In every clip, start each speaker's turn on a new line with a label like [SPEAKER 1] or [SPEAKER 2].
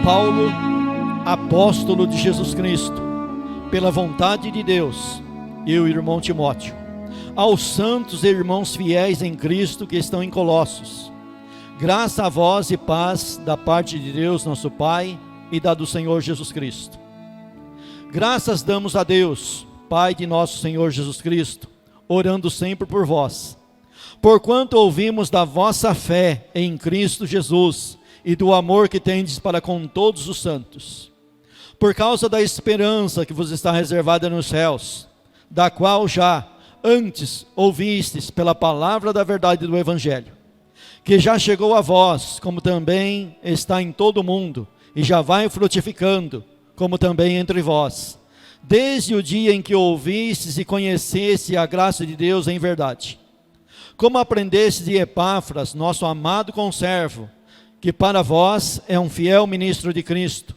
[SPEAKER 1] Paulo, apóstolo de Jesus Cristo, pela vontade de Deus, e o irmão Timóteo, aos santos irmãos fiéis em Cristo que estão em Colossos, graça a vós e paz da parte de Deus nosso Pai e da do Senhor Jesus Cristo. Graças damos a Deus, Pai de nosso Senhor Jesus Cristo, orando sempre por vós, porquanto ouvimos da vossa fé em Cristo Jesus e do amor que tendes para com todos os santos, por causa da esperança que vos está reservada nos céus, da qual já antes ouvistes pela palavra da verdade do Evangelho, que já chegou a vós, como também está em todo o mundo, e já vai frutificando, como também entre vós, desde o dia em que ouvistes e conheceste a graça de Deus em verdade, como aprendeste de Epáfras, nosso amado conservo, que para vós é um fiel ministro de Cristo,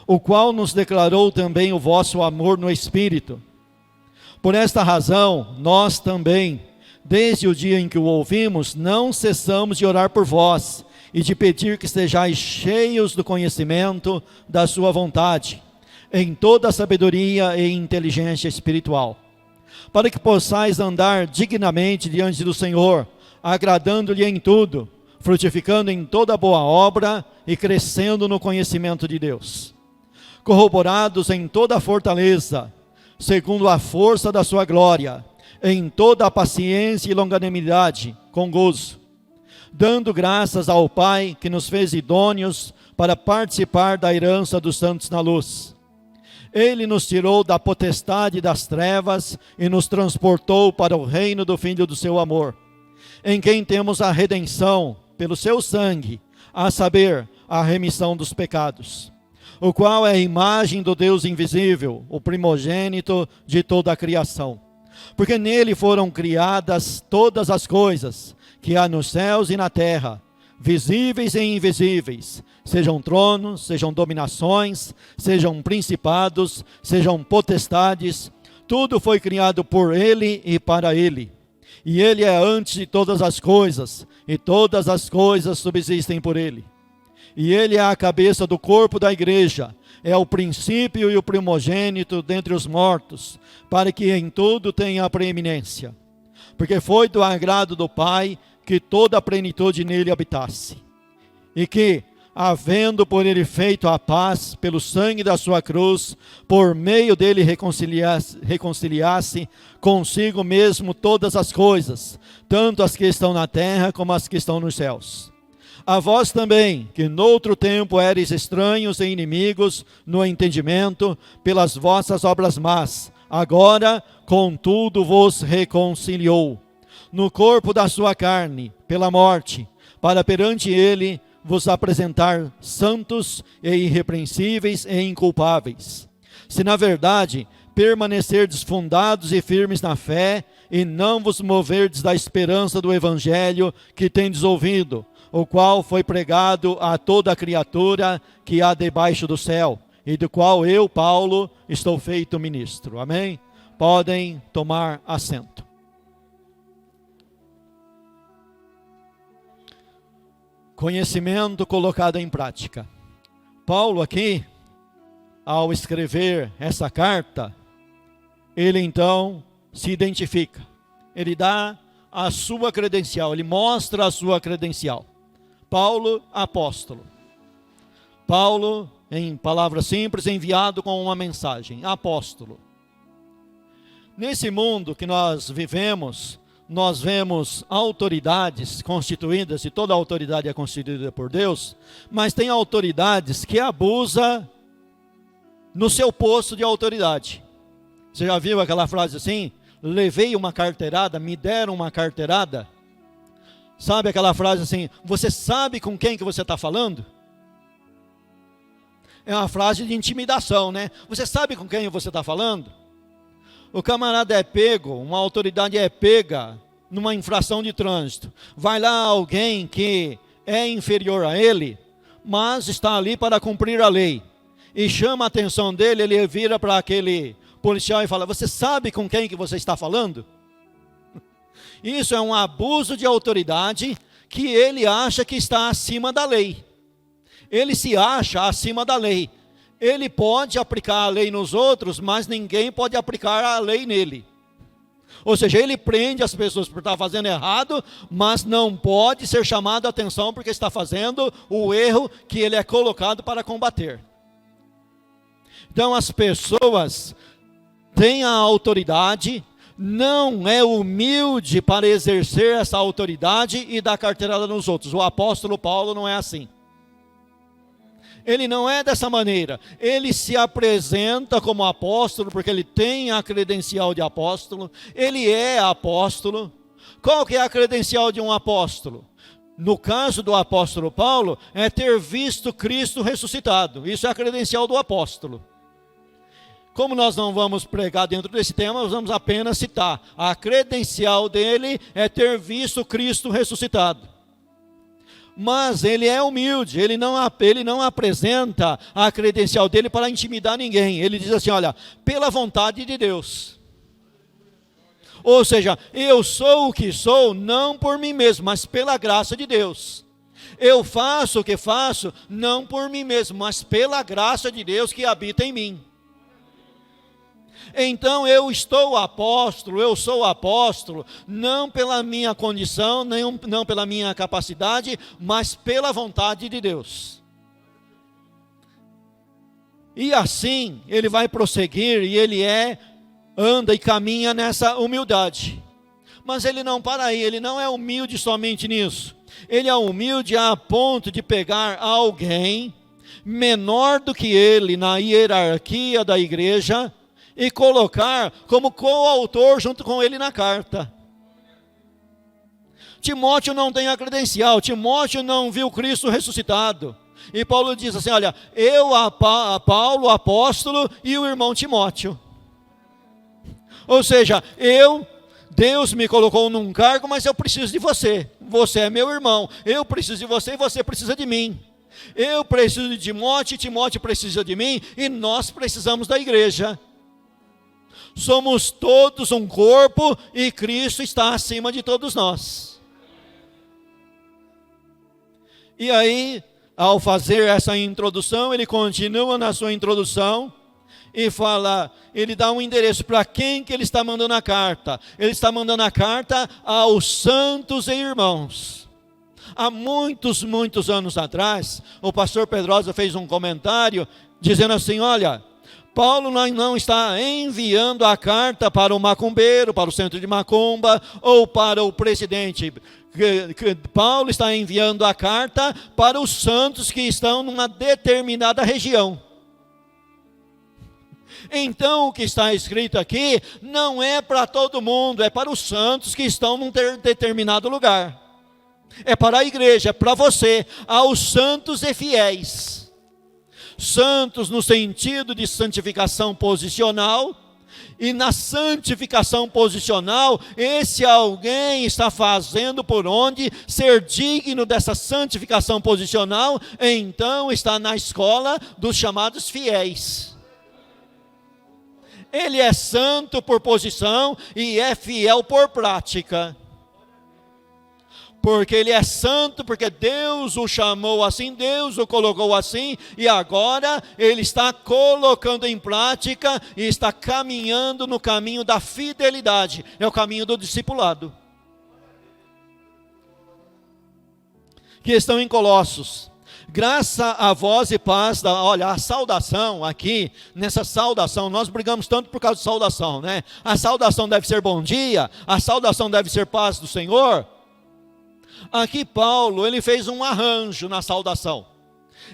[SPEAKER 1] o qual nos declarou também o vosso amor no Espírito. Por esta razão, nós também, desde o dia em que o ouvimos, não cessamos de orar por vós e de pedir que estejais cheios do conhecimento da sua vontade, em toda a sabedoria e inteligência espiritual, para que possais andar dignamente diante do Senhor, agradando-lhe em tudo, frutificando em toda boa obra e crescendo no conhecimento de Deus, corroborados em toda a fortaleza, segundo a força da sua glória, em toda a paciência e longanimidade, com gozo, dando graças ao Pai que nos fez idôneos para participar da herança dos santos na luz. Ele nos tirou da potestade das trevas e nos transportou para o reino do Filho do seu amor, em quem temos a redenção pelo seu sangue, a saber, a remissão dos pecados, o qual é a imagem do Deus invisível, o primogênito de toda a criação. Porque nele foram criadas todas as coisas, que há nos céus e na terra, visíveis e invisíveis, sejam tronos, sejam dominações, sejam principados, sejam potestades, tudo foi criado por ele e para ele. E ele é antes de todas as coisas, e todas as coisas subsistem por ele. E ele é a cabeça do corpo da igreja, é o princípio e o primogênito dentre os mortos, para que em tudo tenha a preeminência. Porque foi do agrado do Pai que toda a plenitude nele habitasse. E que, havendo por ele feito a paz pelo sangue da sua cruz, por meio dele reconciliasse consigo mesmo todas as coisas, tanto as que estão na terra como as que estão nos céus. A vós também, que noutro tempo eres estranhos e inimigos no entendimento, pelas vossas obras más, agora, contudo, vos reconciliou, no corpo da sua carne, pela morte, para perante ele vos apresentar santos e irrepreensíveis e inculpáveis. Se na verdade permanecerdes fundados e firmes na fé, e não vos moverdes da esperança do Evangelho que tendes ouvido, o qual foi pregado a toda a criatura que há debaixo do céu, e do qual eu, Paulo, estou feito ministro. Amém? Podem tomar assento. Conhecimento colocado em prática. Paulo aqui, ao escrever essa carta, ele então se identifica. Ele dá a sua credencial, ele mostra a sua credencial. Paulo, apóstolo. Paulo, em palavras simples, enviado com uma mensagem, apóstolo. Nesse mundo que nós vivemos, nós vemos autoridades constituídas, e toda autoridade é constituída por Deus, mas tem autoridades que abusam no seu posto de autoridade. Você já viu aquela frase assim? Levei uma carteirada, me deram uma carteirada. Sabe aquela frase assim, você sabe com quem que você está falando? É uma frase de intimidação, né? Você sabe com quem você está falando? O camarada é pego, uma autoridade é pega numa infração de trânsito. Vai lá alguém que é inferior a ele, mas está ali para cumprir a lei. E chama a atenção dele, ele vira para aquele policial e fala, você sabe com quem que você está falando? Isso é um abuso de autoridade que ele acha que está acima da lei. Ele se acha acima da lei. Ele pode aplicar a lei nos outros, mas ninguém pode aplicar a lei nele. Ou seja, ele prende as pessoas por estar fazendo errado, mas não pode ser chamado a atenção porque está fazendo o erro que ele é colocado para combater. Então as pessoas têm a autoridade, não é humilde para exercer essa autoridade e dar carteirada nos outros. O apóstolo Paulo não é assim. Ele não é dessa maneira. Ele se apresenta como apóstolo porque ele tem a credencial de apóstolo. Ele é apóstolo. Qual que é a credencial de um apóstolo? No caso do apóstolo Paulo, é ter visto Cristo ressuscitado. Isso é a credencial do apóstolo. Como nós não vamos pregar dentro desse tema, nós vamos apenas citar. A credencial dele é ter visto Cristo ressuscitado. Mas ele é humilde, ele não apresenta a credencial dele para intimidar ninguém. Ele diz assim, olha, pela vontade de Deus. Ou seja, eu sou o que sou, não por mim mesmo, mas pela graça de Deus. Eu faço o que faço, não por mim mesmo, mas pela graça de Deus que habita em mim. Então eu sou apóstolo, não pela minha condição, não pela minha capacidade, mas pela vontade de Deus. E assim ele vai prosseguir e ele anda e caminha nessa humildade. Mas ele não para aí, ele não é humilde somente nisso. Ele é humilde a ponto de pegar alguém menor do que ele na hierarquia da igreja e colocar como coautor junto com ele na carta. Timóteo não tem a credencial, Timóteo não viu Cristo ressuscitado. E Paulo diz assim, olha, Paulo, apóstolo, e o irmão Timóteo. Ou seja, Deus me colocou num cargo, mas eu preciso de você. Você é meu irmão, eu preciso de você e você precisa de mim. Eu preciso de Timóteo, Timóteo precisa de mim, e nós precisamos da igreja. Somos todos um corpo e Cristo está acima de todos nós. E aí, ao fazer essa introdução, ele continua na sua introdução e fala, ele dá um endereço para quem que ele está mandando a carta. Ele está mandando a carta aos santos e irmãos. Há muitos anos atrás, o pastor Pedrosa fez um comentário dizendo assim, olha, Paulo não está enviando a carta para o macumbeiro, para o centro de macumba, ou para o presidente. Paulo está enviando a carta para os santos que estão numa determinada região. Então o que está escrito aqui não é para todo mundo, é para os santos que estão num determinado lugar. É para a igreja, é para você, aos santos e fiéis. Santos no sentido de santificação posicional, e na santificação posicional, esse alguém está fazendo por onde ser digno dessa santificação posicional, então está na escola dos chamados fiéis. Ele é santo por posição e é fiel por prática. Porque ele é santo, porque Deus o chamou assim, Deus o colocou assim, e agora ele está colocando em prática e está caminhando no caminho da fidelidade, é o caminho do discipulado. Que estão em Colossos. Graça a vós e paz, olha, a saudação aqui, nessa saudação, nós brigamos tanto por causa de saudação, né? A saudação deve ser bom dia, a saudação deve ser paz do Senhor. Aqui Paulo, ele fez um arranjo na saudação.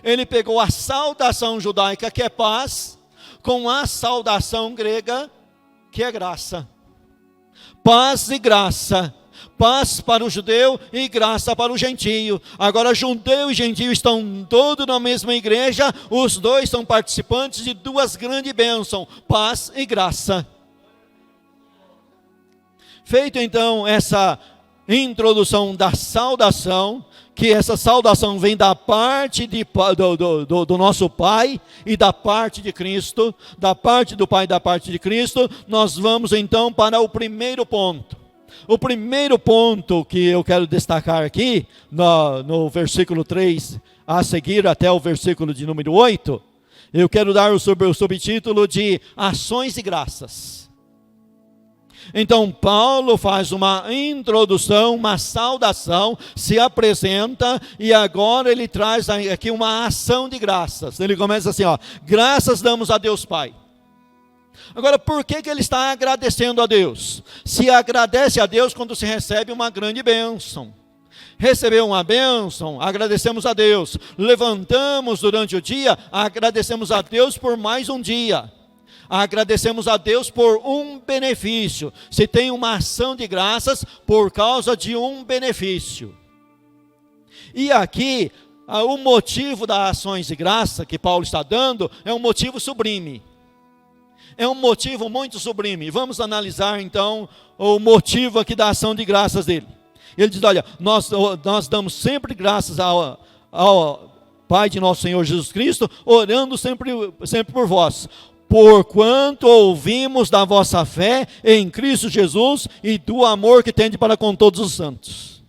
[SPEAKER 1] Ele pegou a saudação judaica, que é paz, com a saudação grega, que é graça. Paz e graça. Paz para o judeu e graça para o gentio. Agora judeu e gentio estão todos na mesma igreja, os dois são participantes de duas grandes bênçãos, paz e graça. Feito então essa introdução da saudação, que essa saudação vem da parte do nosso Pai e da parte de Cristo, da parte do Pai e da parte de Cristo, nós vamos então para o primeiro ponto. O primeiro ponto que eu quero destacar aqui, no versículo 3, a seguir até o versículo de número 8, eu quero dar o subtítulo de ações e graças. Então Paulo faz uma introdução, uma saudação, se apresenta e agora ele traz aqui uma ação de graças. Ele começa assim, graças damos a Deus Pai. Agora, por que ele está agradecendo a Deus? Se agradece a Deus quando se recebe uma grande bênção. Recebeu uma bênção, agradecemos a Deus. Levantamos durante o dia, agradecemos a Deus por mais um dia. Agradecemos a Deus por um benefício. Se tem uma ação de graças por causa de um benefício. E aqui, o motivo das ações de graça que Paulo está dando é um motivo sublime. É um motivo muito sublime. Vamos analisar então o motivo aqui da ação de graças dele. Ele diz, olha, nós damos sempre graças ao Pai de nosso Senhor Jesus Cristo, orando sempre por vós. Porquanto ouvimos da vossa fé em Cristo Jesus e do amor que tende para com todos os santos.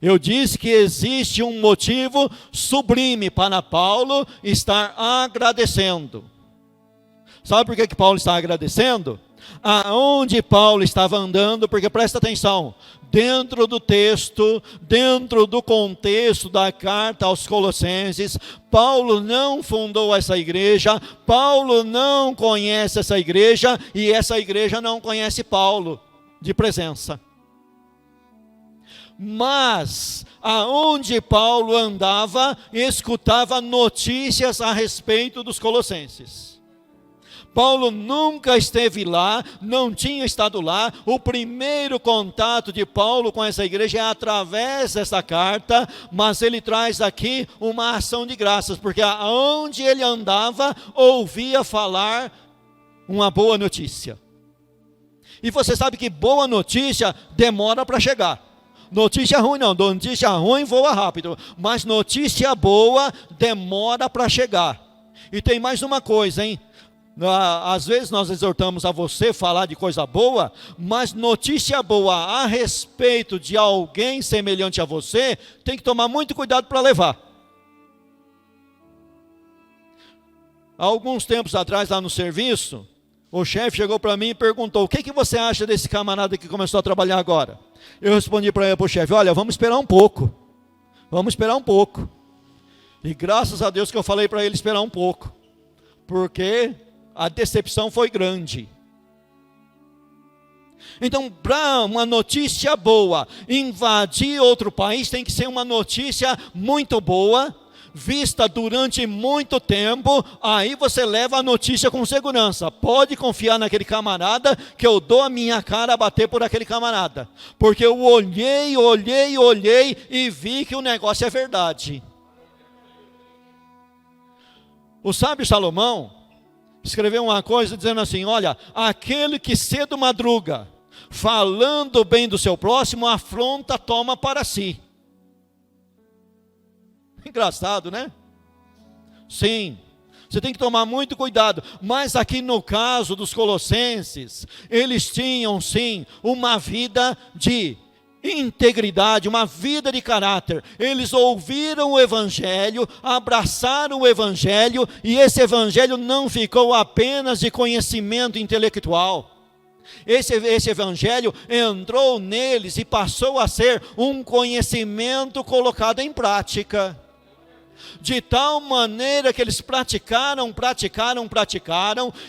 [SPEAKER 1] Eu disse que existe um motivo sublime para Paulo estar agradecendo. Sabe por que Paulo está agradecendo? Aonde Paulo estava andando, porque presta atenção, dentro do texto, dentro do contexto da carta aos Colossenses, Paulo não fundou essa igreja, Paulo não conhece essa igreja, e essa igreja não conhece Paulo de presença. Mas, aonde Paulo andava, escutava notícias a respeito dos colossenses. Paulo nunca esteve lá, não tinha estado lá. O primeiro contato de Paulo com essa igreja é através dessa carta, mas ele traz aqui uma ação de graças, porque aonde ele andava, ouvia falar uma boa notícia. E você sabe que boa notícia demora para chegar. Notícia ruim não, notícia ruim voa rápido, mas notícia boa demora para chegar. E tem mais uma coisa, hein? Às vezes nós exortamos a você falar de coisa boa, mas notícia boa a respeito de alguém semelhante a você, tem que tomar muito cuidado para levar. Há alguns tempos atrás, lá no serviço, o chefe chegou para mim e perguntou, o que você acha desse camarada que começou a trabalhar agora? Eu respondi para o chefe, olha, vamos esperar um pouco. E graças a Deus que eu falei para ele esperar um pouco, porque a decepção foi grande. Então, para uma notícia boa invadir outro país, tem que ser uma notícia muito boa, vista durante muito tempo. Aí você leva a notícia com segurança. Pode confiar naquele camarada, que eu dou a minha cara a bater por aquele camarada, porque eu olhei e vi que o negócio é verdade. O sábio Salomão escreveu uma coisa dizendo assim, olha, aquele que cedo madruga, falando bem do seu próximo, afronta toma para si. Engraçado, né? Sim, você tem que tomar muito cuidado, mas aqui no caso dos colossenses, eles tinham sim uma vida de integridade, uma vida de caráter. Eles ouviram o evangelho, abraçaram o evangelho, e esse evangelho não ficou apenas de conhecimento intelectual. Esse evangelho entrou neles e passou a ser um conhecimento colocado em prática. De tal maneira que eles praticaram,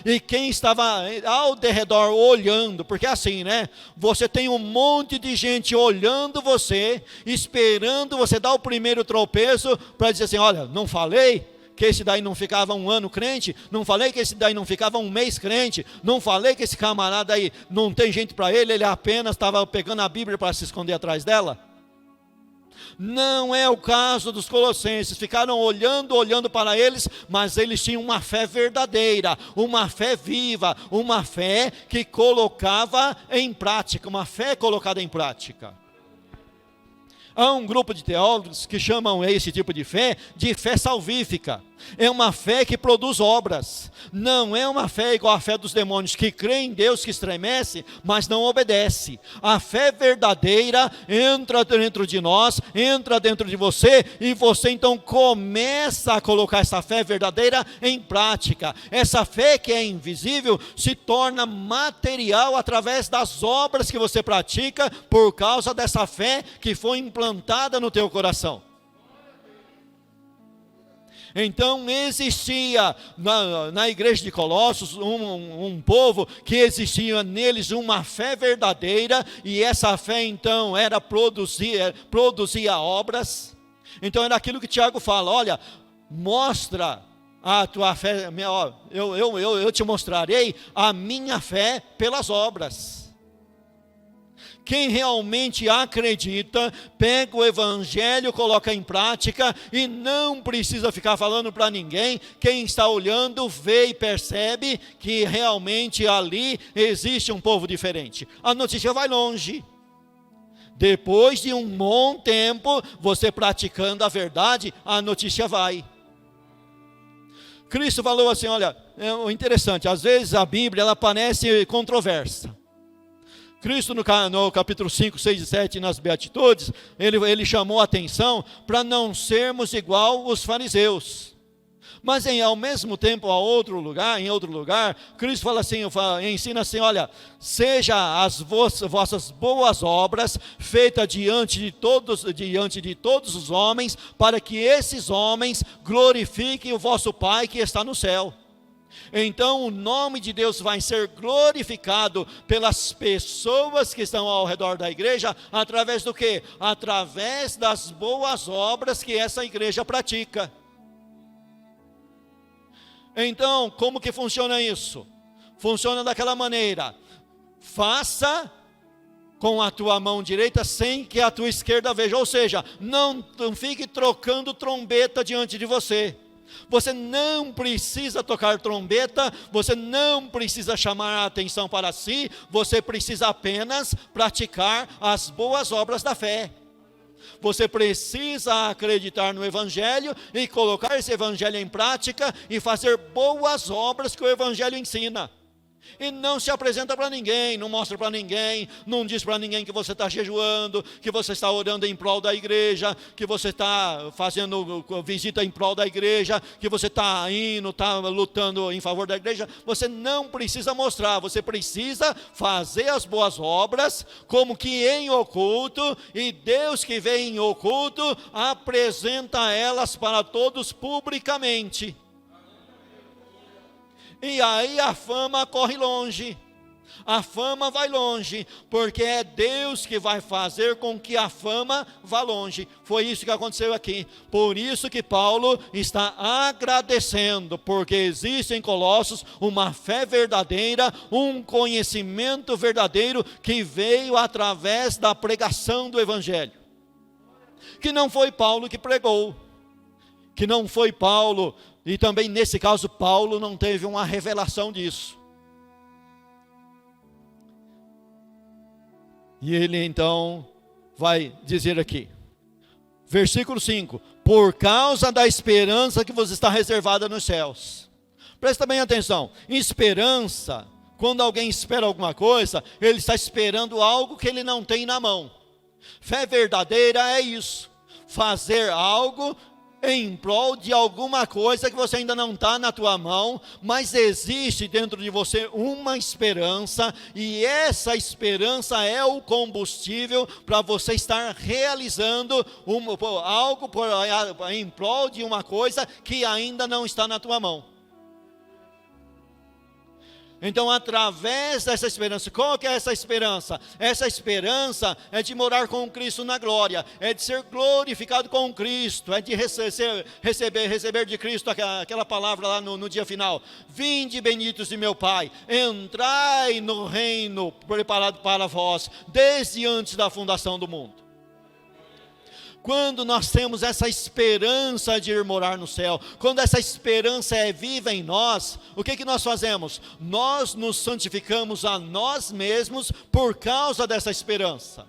[SPEAKER 1] e quem estava ao derredor olhando, porque assim, né? Você tem um monte de gente olhando você, esperando você dar o primeiro tropeço, para dizer assim, olha, não falei que esse daí não ficava um ano crente, não falei que esse daí não ficava um mês crente, não falei que esse camarada aí não tem gente para ele apenas estava pegando a Bíblia para se esconder atrás dela. Não é o caso dos colossenses, ficaram olhando para eles, mas eles tinham uma fé verdadeira, uma fé viva, uma fé que colocava em prática, uma fé colocada em prática. Há um grupo de teólogos que chamam esse tipo de fé salvífica. É uma fé que produz obras. Não é uma fé igual a fé dos demônios, que crê em Deus, que estremece, mas não obedece. A fé verdadeira entra dentro de nós, entra dentro de você, e você então começa a colocar essa fé verdadeira em prática. Essa fé que é invisível se torna material através das obras que você pratica, por causa dessa fé que foi implantada no teu coração. Então existia na igreja de Colossos um povo que existia neles uma fé verdadeira, e essa fé então produzia obras. Então era aquilo que Tiago fala: olha, mostra a tua fé, eu te mostrarei a minha fé pelas obras. Quem realmente acredita, pega o evangelho, coloca em prática, e não precisa ficar falando para ninguém. Quem está olhando, vê e percebe que realmente ali existe um povo diferente. A notícia vai longe. Depois de um bom tempo, você praticando a verdade, a notícia vai. Cristo falou assim, olha, é interessante, às vezes a Bíblia ela parece controversa. Cristo no capítulo 5, 6 e 7, nas Beatitudes, ele chamou a atenção para não sermos igual os fariseus. Mas ao mesmo tempo, em outro lugar, Cristo fala assim, ensina assim, olha, seja as vossas boas obras feitas diante de todos os homens, para que esses homens glorifiquem o vosso Pai que está no céu. Então o nome de Deus vai ser glorificado pelas pessoas que estão ao redor da igreja, através do quê? Através das boas obras que essa igreja pratica. Então, como que funciona isso? Funciona daquela maneira: faça com a tua mão direita sem que a tua esquerda veja, ou seja, não fique trocando trombeta diante de você. Você não precisa tocar trombeta, você não precisa chamar a atenção para si, você precisa apenas praticar as boas obras da fé. Você precisa acreditar no Evangelho e colocar esse Evangelho em prática e fazer boas obras que o Evangelho ensina. E não se apresenta para ninguém, não mostra para ninguém, não diz para ninguém que você está jejuando, que você está orando em prol da igreja, que você está fazendo visita em prol da igreja, que você está lutando em favor da igreja. Você não precisa mostrar, você precisa fazer as boas obras, como que em oculto, e Deus que vê em oculto, apresenta elas para todos publicamente. E aí a fama corre longe, a fama vai longe, porque é Deus que vai fazer com que a fama vá longe. Foi isso que aconteceu aqui. Por isso que Paulo está agradecendo, porque existe em Colossos uma fé verdadeira, um conhecimento verdadeiro que veio através da pregação do Evangelho. Que não foi Paulo que pregou, que não foi Paulo. E também nesse caso Paulo não teve uma revelação disso. E ele então vai dizer aqui, versículo 5: por causa da esperança que vos está reservada nos céus. Presta bem atenção, esperança, quando alguém espera alguma coisa, ele está esperando algo que ele não tem na mão. Fé verdadeira é isso, fazer algo em prol de alguma coisa que você ainda não está na tua mão, mas existe dentro de você uma esperança, e essa esperança é o combustível para você estar realizando algo em prol de uma coisa que ainda não está na tua mão. Então, através dessa esperança, qual que é essa esperança? Essa esperança é de morar com Cristo na glória, é de ser glorificado com Cristo, é de receber de Cristo aquela palavra lá no dia final: vinde benditos de meu Pai, entrai no reino preparado para vós, desde antes da fundação do mundo. Quando nós temos essa esperança de ir morar no céu, quando essa esperança é viva em nós, o que nós fazemos? Nós nos santificamos a nós mesmos por causa dessa esperança.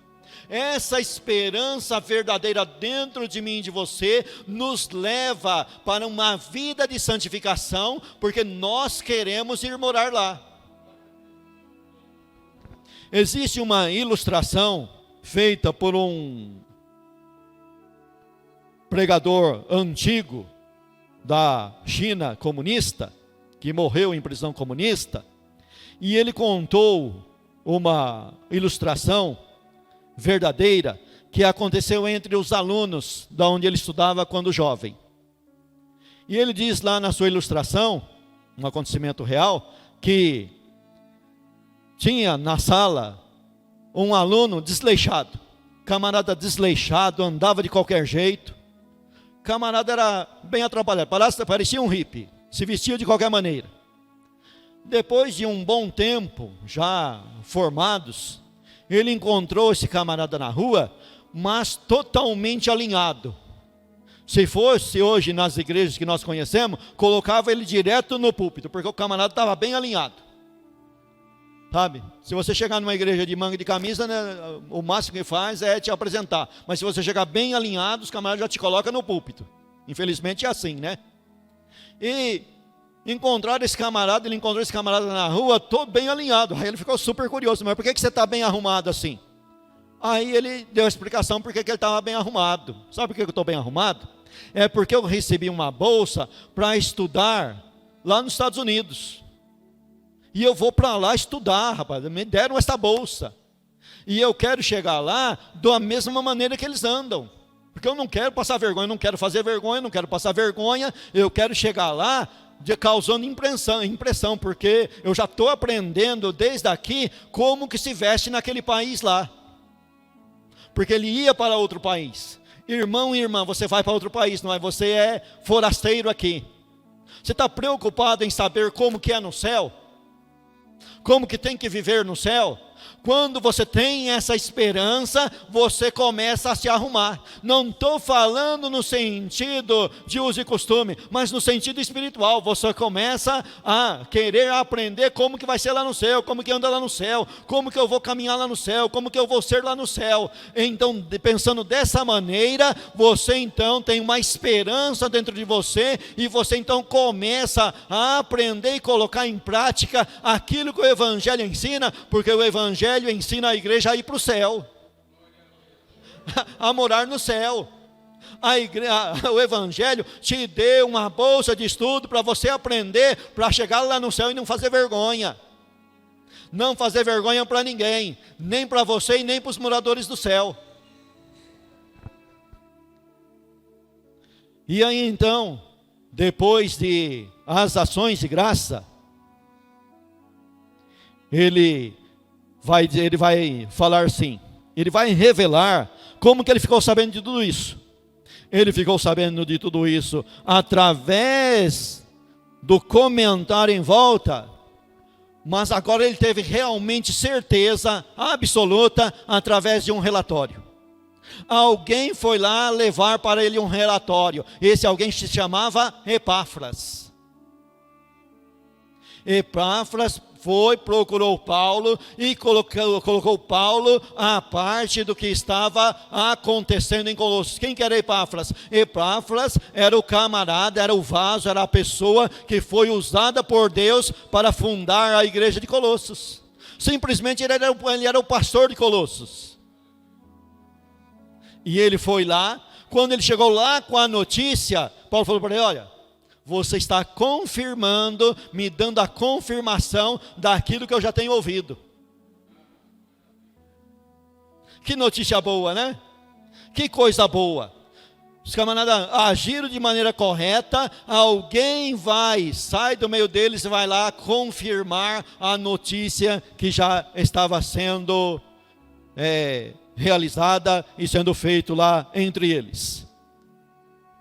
[SPEAKER 1] Essa esperança verdadeira dentro de mim e de você nos leva para uma vida de santificação, porque nós queremos ir morar lá. Existe uma ilustração feita por um pregador antigo da China comunista, que morreu em prisão comunista, e ele contou uma ilustração verdadeira que aconteceu entre os alunos da onde ele estudava quando jovem. E ele diz lá na sua ilustração, um acontecimento real, que tinha na sala um aluno desleixado, camarada desleixado, andava de qualquer jeito, camarada era bem atrapalhado, parecia um hippie, se vestia de qualquer maneira. Depois de um bom tempo, já formados, ele encontrou esse camarada na rua, mas totalmente alinhado. Se fosse hoje nas igrejas que nós conhecemos, colocava ele direto no púlpito, porque o camarada estava bem alinhado. Sabe? Se você chegar numa igreja de manga de camisa, né, o máximo que faz é te apresentar. Mas se você chegar bem alinhado, os camaradas já te colocam no púlpito. Infelizmente é assim, né? E ele encontrou esse camarada na rua, todo bem alinhado. Aí ele ficou super curioso, mas por que você está bem arrumado assim? Aí ele deu a explicação por que ele estava bem arrumado. Sabe por que eu estou bem arrumado? É porque eu recebi uma bolsa para estudar lá nos Estados Unidos. E eu vou para lá estudar, rapaz, me deram essa bolsa. E eu quero chegar lá da mesma maneira que eles andam. Porque eu não quero passar vergonha, não quero fazer vergonha, não quero passar vergonha. Eu quero chegar lá causando impressão, porque eu já estou aprendendo desde aqui como que se veste naquele país lá. Porque ele ia para outro país. Irmão e irmã, você vai para outro país, não é? Você é forasteiro aqui. Você está preocupado em saber como que é no céu? Como que tem que viver no céu? Quando você tem essa esperança, você começa a se arrumar. Não estou falando no sentido de uso e costume, mas no sentido espiritual. Você começa a querer aprender como que vai ser lá no céu, como que anda lá no céu, como que eu vou caminhar lá no céu, como que eu vou ser lá no céu. Então, pensando dessa maneira, você então tem uma esperança dentro de você, e você então começa a aprender e colocar em prática aquilo que o Evangelho ensina, porque o Evangelho ensina a igreja a ir para o céu, a morar no céu. O Evangelho te deu uma bolsa de estudo para você aprender, para chegar lá no céu e não fazer vergonha. Não fazer vergonha para ninguém, nem para você e nem para os moradores do céu. E aí então, depois de as ações de graça, ele vai falar assim, ele vai revelar como que ele ficou sabendo de tudo isso. Ele ficou sabendo de tudo isso através do comentário em volta, mas agora ele teve realmente certeza absoluta através de um relatório. Alguém foi lá levar para ele um relatório. Esse alguém se chamava Epáfras. Epáfras procurou Paulo e colocou Paulo à parte do que estava acontecendo em Colossos. Quem que era Epáfras? Epáfras era o camarada, era o vaso, era a pessoa que foi usada por Deus para fundar a igreja de Colossos. Simplesmente ele era o pastor de Colossos. E ele foi lá. Quando ele chegou lá com a notícia, Paulo falou para ele: olha, você está confirmando, me dando a confirmação daquilo que eu já tenho ouvido. Que notícia boa, né? Que coisa boa. Os camaradas agiram de maneira correta. Alguém sai do meio deles e vai lá confirmar a notícia que já estava sendo realizada e sendo feito lá entre eles.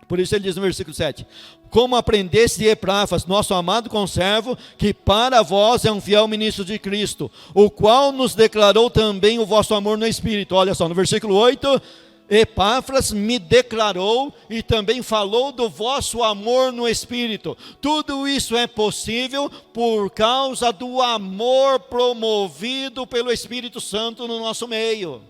[SPEAKER 1] Por isso ele diz no versículo 7: como aprendeste de Epáfras, nosso amado conservo, que para vós é um fiel ministro de Cristo, o qual nos declarou também o vosso amor no Espírito. Olha só, no versículo 8, Epáfras me declarou e também falou do vosso amor no Espírito. Tudo isso é possível por causa do amor promovido pelo Espírito Santo no nosso meio.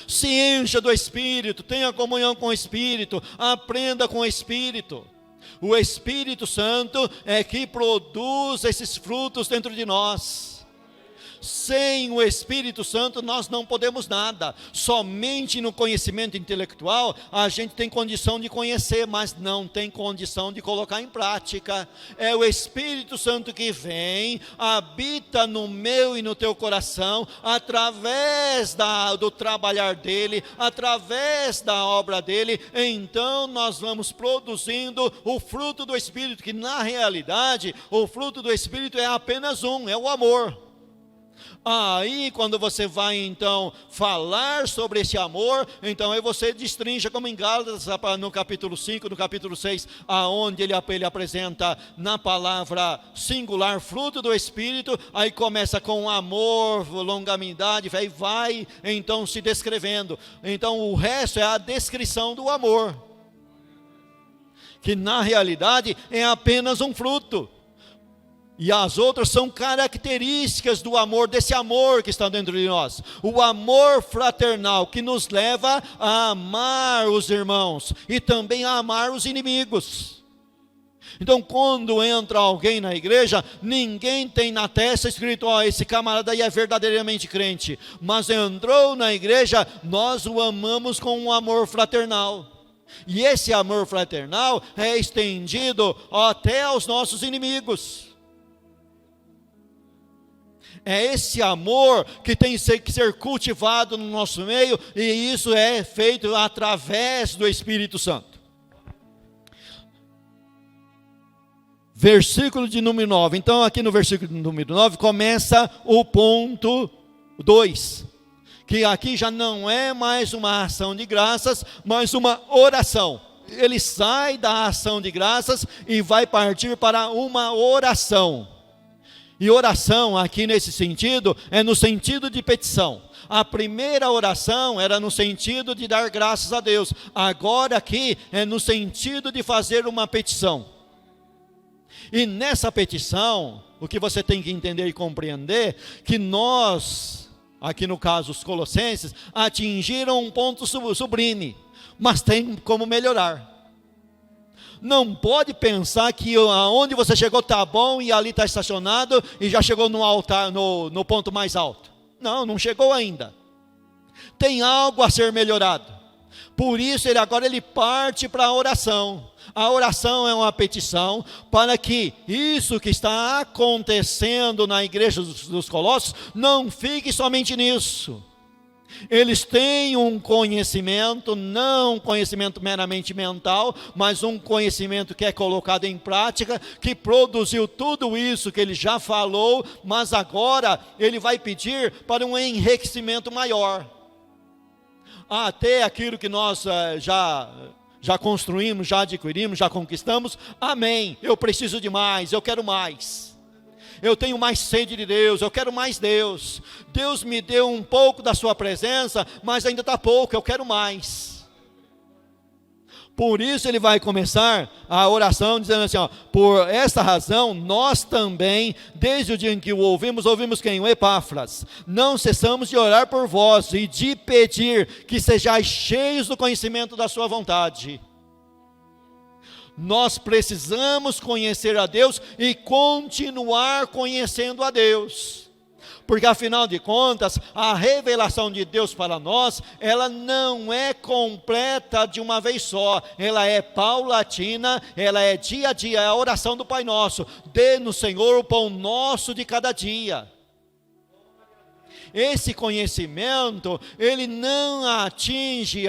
[SPEAKER 1] Se encha do Espírito, tenha comunhão com o Espírito, aprenda com o Espírito. O Espírito Santo é que produz esses frutos dentro de nós. Sem o Espírito Santo nós não podemos nada. Somente no conhecimento intelectual a gente tem condição de conhecer, mas não tem condição de colocar em prática. É o Espírito Santo que vem, habita no meu e no teu coração, através do trabalhar dele, através da obra dele. Então nós vamos produzindo o fruto do Espírito, que na realidade o fruto do Espírito é apenas um, é o amor. Aí quando você vai então falar sobre esse amor, então aí você destrincha, como em Gálatas no capítulo 5, no capítulo 6, aonde ele apresenta na palavra singular fruto do Espírito. Aí começa com amor, longanimidade, aí vai então se descrevendo. Então o resto é a descrição do amor, que na realidade é apenas um fruto. E as outras são características do amor, desse amor que está dentro de nós. O amor fraternal que nos leva a amar os irmãos e também a amar os inimigos. Então quando entra alguém na igreja, ninguém tem na testa escrito, esse camarada aí é verdadeiramente crente. Mas entrou na igreja, nós o amamos com um amor fraternal. E esse amor fraternal é estendido até aos nossos inimigos. É esse amor que tem que ser cultivado no nosso meio, e isso é feito através do Espírito Santo. Versículo de número 9. Então aqui no versículo de número 9 começa o ponto 2. Que aqui já não é mais uma ação de graças, mas uma oração. Ele sai da ação de graças e vai partir para uma oração. E oração aqui nesse sentido, é no sentido de petição. A primeira oração era no sentido de dar graças a Deus. Agora aqui é no sentido de fazer uma petição. E nessa petição, o que você tem que entender e compreender, que nós, aqui no caso os colossenses, atingiram um ponto sublime, mas tem como melhorar. Não pode pensar que aonde você chegou está bom e ali está estacionado e já chegou no altar, no ponto mais alto. Não chegou ainda. Tem algo a ser melhorado. Por isso agora ele parte para a oração. A oração é uma petição para que isso que está acontecendo na igreja dos Colossos não fique somente nisso. Eles têm um conhecimento, não um conhecimento meramente mental, mas um conhecimento que é colocado em prática, que produziu tudo isso que ele já falou, mas agora ele vai pedir para um enriquecimento maior. Até aquilo que nós já construímos, já adquirimos, já conquistamos, amém, eu preciso de mais, eu quero mais. Eu tenho mais sede de Deus, eu quero mais Deus. Deus me deu um pouco da sua presença, mas ainda está pouco, eu quero mais. Por isso ele vai começar a oração dizendo assim, por esta razão, nós também, desde o dia em que o ouvimos quem? O Epáfras. Não cessamos de orar por vós e de pedir que sejais cheios do conhecimento da sua vontade. Nós precisamos conhecer a Deus e continuar conhecendo a Deus. Porque afinal de contas, a revelação de Deus para nós, ela não é completa de uma vez só. Ela é paulatina, ela é dia a dia, é a oração do Pai Nosso. Dê-nos, Senhor, o pão nosso de cada dia. Esse conhecimento, ele não atinge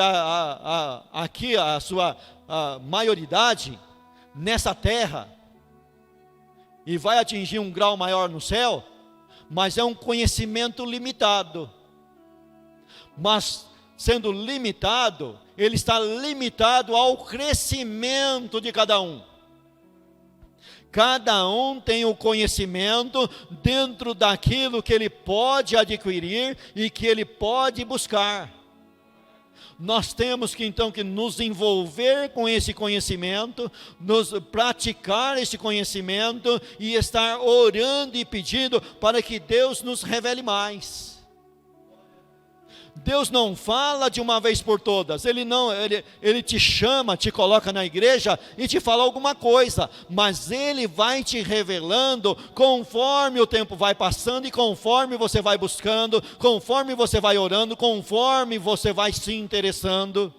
[SPEAKER 1] aqui a sua maioridade nessa terra e vai atingir um grau maior no céu, mas é um conhecimento limitado. Mas sendo limitado, ele está limitado ao crescimento de cada um. Cada um tem o conhecimento dentro daquilo que ele pode adquirir e que ele pode buscar. Nós temos que então que nos envolver com esse conhecimento, praticar esse conhecimento e estar orando e pedindo para que Deus nos revele mais. Deus não fala de uma vez por todas, Ele te chama, te coloca na igreja e te fala alguma coisa, mas Ele vai te revelando conforme o tempo vai passando e conforme você vai buscando, conforme você vai orando, conforme você vai se interessando.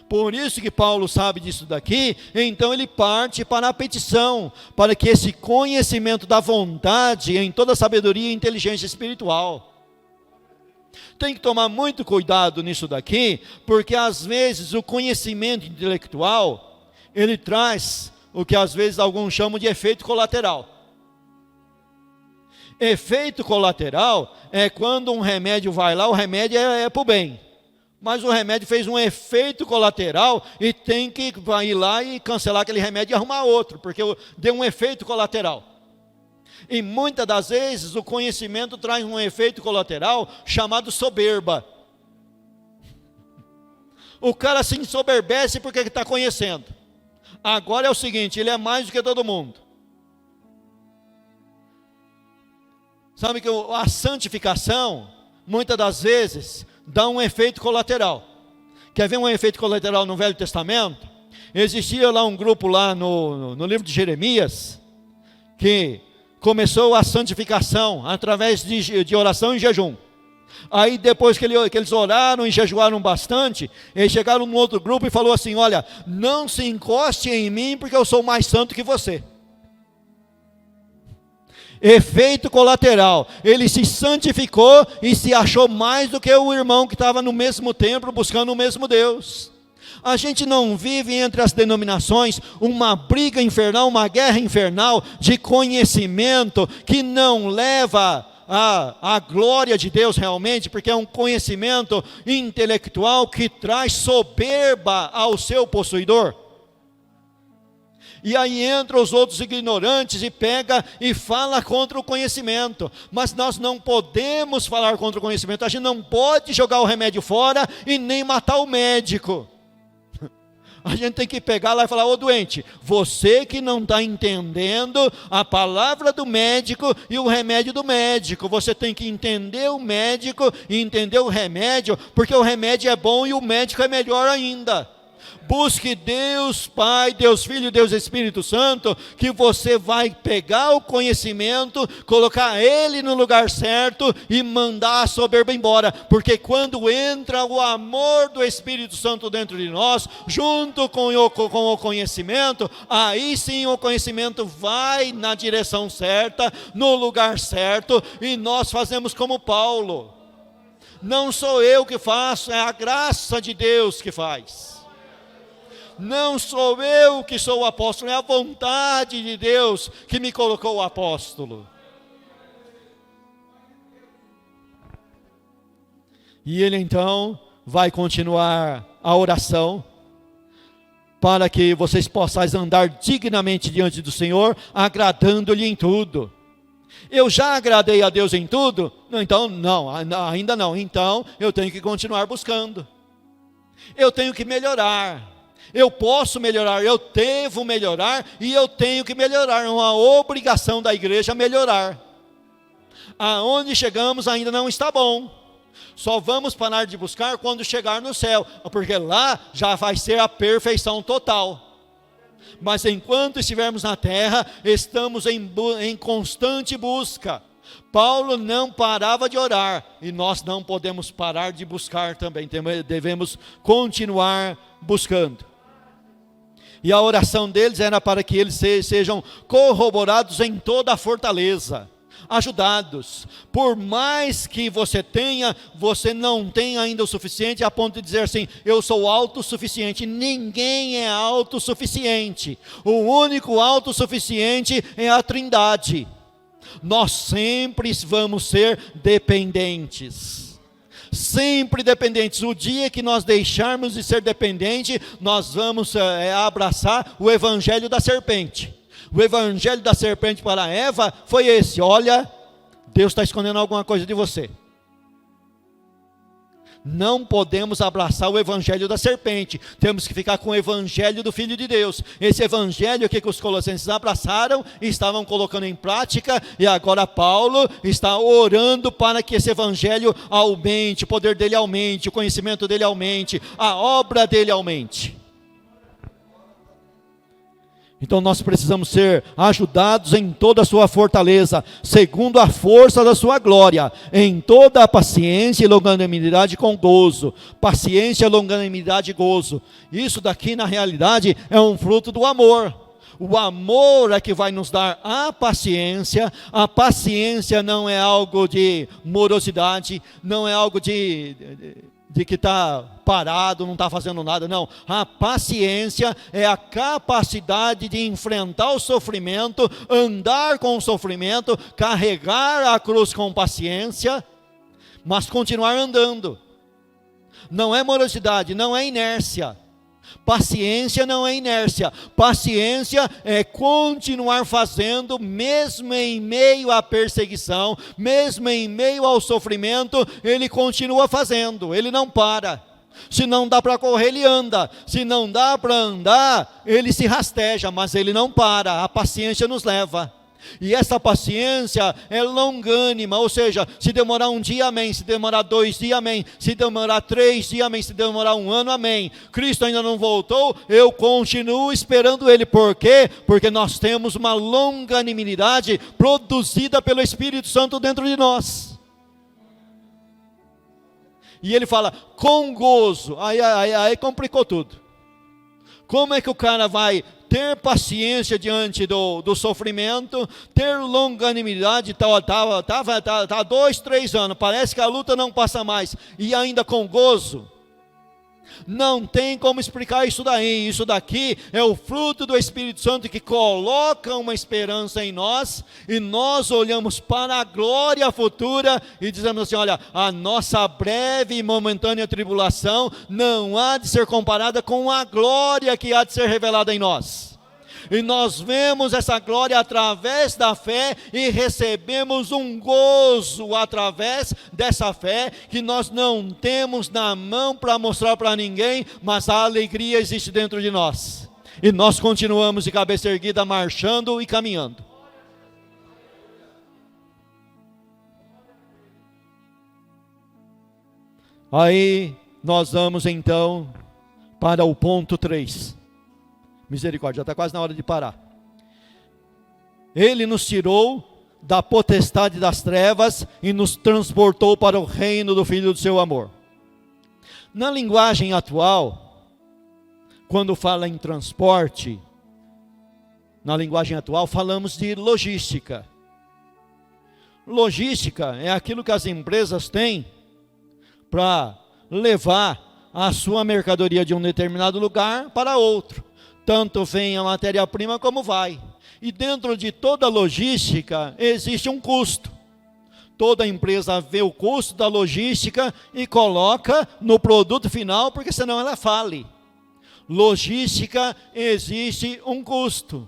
[SPEAKER 1] Por isso que Paulo sabe disso daqui, então ele parte para a petição, para que esse conhecimento da vontade em toda sabedoria e inteligência espiritual. Tem que tomar muito cuidado nisso daqui, porque às vezes o conhecimento intelectual, ele traz o que às vezes alguns chamam de efeito colateral. Efeito colateral é quando um remédio vai lá, o remédio é para o bem. Mas o remédio fez um efeito colateral e tem que ir lá e cancelar aquele remédio e arrumar outro, porque deu um efeito colateral. E muitas das vezes o conhecimento traz um efeito colateral chamado soberba. O cara se ensoberbece porque está conhecendo. Agora é o seguinte, ele é mais do que todo mundo. Sabe que a santificação, muitas das vezes, dá um efeito colateral. Quer ver um efeito colateral no Velho Testamento? Existia lá um grupo lá no livro de Jeremias, que começou a santificação através de oração e jejum. Aí depois que eles oraram e jejuaram bastante, eles chegaram num outro grupo e falou assim, olha, não se encoste em mim porque eu sou mais santo que você. Efeito colateral, ele se santificou e se achou mais do que o irmão que estava no mesmo templo buscando o mesmo Deus. A gente não vive entre as denominações uma briga infernal, uma guerra infernal de conhecimento que não leva a glória de Deus realmente, porque é um conhecimento intelectual que traz soberba ao seu possuidor. E aí entram os outros ignorantes e pega e fala contra o conhecimento. Mas nós não podemos falar contra o conhecimento. A gente não pode jogar o remédio fora e nem matar o médico. A gente tem que pegar lá e falar, ô doente, você que não está entendendo a palavra do médico e o remédio do médico, você tem que entender o médico e entender o remédio, porque o remédio é bom e o médico é melhor ainda. Busque Deus Pai, Deus Filho, Deus Espírito Santo, que você vai pegar o conhecimento, colocar ele no lugar certo e mandar a soberba embora, porque quando entra o amor do Espírito Santo dentro de nós, junto com o conhecimento, aí sim o conhecimento vai na direção certa, no lugar certo, e nós fazemos como Paulo. Não sou eu que faço, é a graça de Deus que faz. Não sou eu que sou o apóstolo, é a vontade de Deus que me colocou o apóstolo. E ele então vai continuar a oração, para que vocês possam andar dignamente diante do Senhor, agradando-lhe em tudo. Eu já agradei a Deus em tudo? Então não, ainda não. Então eu tenho que continuar buscando. Eu tenho que melhorar. Eu posso melhorar, eu devo melhorar e eu tenho que melhorar. É uma obrigação da igreja melhorar. Aonde chegamos ainda não está bom. Só vamos parar de buscar quando chegar no céu, porque lá já vai ser a perfeição total. Mas enquanto estivermos na terra, estamos em constante busca. Paulo não parava de orar e nós não podemos parar de buscar também. Devemos continuar buscando. E a oração deles era para que eles sejam corroborados em toda a fortaleza, ajudados. Por mais que você tenha, você não tem ainda o suficiente a ponto de dizer assim, eu sou autossuficiente. Ninguém é autossuficiente. O único autossuficiente é a Trindade. Nós sempre vamos ser dependentes. Sempre dependentes. O dia que nós deixarmos de ser dependente, nós vamos abraçar o evangelho da serpente. O evangelho da serpente para Eva foi esse: olha, Deus está escondendo alguma coisa de você. Não podemos abraçar o evangelho da serpente, temos que ficar com o evangelho do Filho de Deus. Esse evangelho que os colossenses abraçaram e estavam colocando em prática, e agora Paulo está orando para que esse evangelho aumente, o poder dele aumente, o conhecimento dele aumente, a obra dele aumente. Então nós precisamos ser ajudados em toda a sua fortaleza, segundo a força da sua glória, em toda a paciência e longanimidade com gozo. Paciência, longanimidade e gozo. Isso daqui na realidade é um fruto do amor. O amor é que vai nos dar a paciência. A paciência não é algo de morosidade, não é algo de que está parado, não está fazendo nada, não. A paciência é a capacidade de enfrentar o sofrimento, andar com o sofrimento, carregar a cruz com paciência, mas continuar andando. Não é morosidade, não é inércia. Paciência não é inércia, paciência é continuar fazendo, mesmo em meio à perseguição, mesmo em meio ao sofrimento, ele continua fazendo, ele não para. Se não dá para correr, ele anda, se não dá para andar, ele se rasteja, mas ele não para, a paciência nos leva. E essa paciência é longânima, ou seja, se demorar um dia, amém, se demorar 2 dias, amém, se demorar 3 dias, amém, se demorar 1 ano, amém. Cristo ainda não voltou, eu continuo esperando Ele. Por quê? Porque nós temos uma longanimidade produzida pelo Espírito Santo dentro de nós. E ele fala, com gozo, aí complicou tudo. Como é que o cara vai ter paciência diante do sofrimento, ter longanimidade, tá 2, 3 anos, parece que a luta não passa mais, e ainda com gozo? Não tem como explicar isso daí. Isso daqui é o fruto do Espírito Santo que coloca uma esperança em nós, e nós olhamos para a glória futura e dizemos assim, olha, a nossa breve e momentânea tribulação não há de ser comparada com a glória que há de ser revelada em nós. E nós vemos essa glória através da fé e recebemos um gozo através dessa fé que nós não temos na mão para mostrar para ninguém, mas a alegria existe dentro de nós. E nós continuamos de cabeça erguida, marchando e caminhando. Aí nós vamos então para o ponto 3. Misericórdia, já está quase na hora de parar. Ele nos tirou da potestade das trevas e nos transportou para o reino do Filho do seu amor. Na linguagem atual, quando fala em transporte, na linguagem atual falamos de logística. Logística é aquilo que as empresas têm para levar a sua mercadoria de um determinado lugar para outro. Tanto vem a matéria-prima como vai. E dentro de toda logística existe um custo. Toda empresa vê o custo da logística e coloca no produto final, porque senão ela fale. Logística existe um custo.